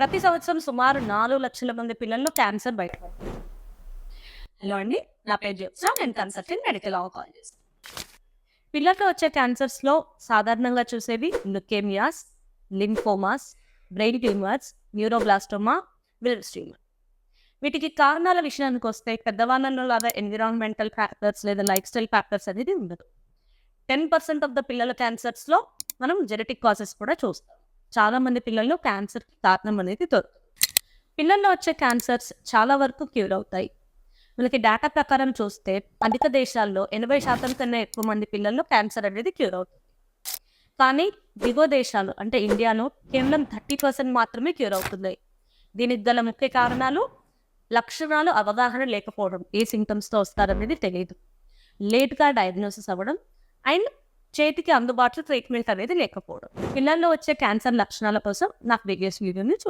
ప్రతి సంవత్సరం సుమారు 4 లక్షల మంది పిల్లల్లో క్యాన్సర్ బయటపడుతుంది. హలో అండి, నా పేరు జ్యోత్స్న. నేను కన్సల్టెంట్ మెడికల్ ఆంకాలజిస్ట్. పిల్లల్లో వచ్చే క్యాన్సర్స్లో సాధారణంగా చూసేవి leukaemias, lymphomas, brain tumours, neuroblastoma, Wilms tumour. వీటికి కారణాల విషయానికి వస్తే పెద్దవాళ్ళలో లాగా ఎన్విరాన్మెంటల్ ఫ్యాక్టర్స్ లేదా లైఫ్ స్టైల్ ఫ్యాక్టర్స్ అనేది ఉండదు. 10% ఆఫ్ ద పిల్లల క్యాన్సర్స్లో మనం జెనెటిక్ కాసెస్ కూడా చూస్తాం. చాలా మంది పిల్లల్లో క్యాన్సర్కి కారణం అనేది దొరుకుతుంది. పిల్లల్లో వచ్చే క్యాన్సర్స్ చాలా వరకు క్యూర్ అవుతాయి. మనకి డేటా ప్రకారం చూస్తే అధిక దేశాల్లో 80% కన్నా ఎక్కువ మంది పిల్లల్లో క్యాన్సర్ అనేది క్యూర్ అవుతుంది. కానీ దిగువ దేశాలు అంటే ఇండియాలో కేవలం 30% మాత్రమే క్యూర్ అవుతుంది. దీనికి గల ముఖ్య కారణాలు లక్షణాలు అవగాహన లేకపోవడం, ఏ సింటమ్స్తో వస్తారనేది తెలియదు, లేట్గా డయాగ్నోసిస్ అవ్వడం అండ్ చేతికి అందుబాటులో ట్రీట్మెంట్ అనేది లేకపోవడం. పిల్లల్లో వచ్చే క్యాన్సర్ లక్షణాల కోసం నాకు వీడియోని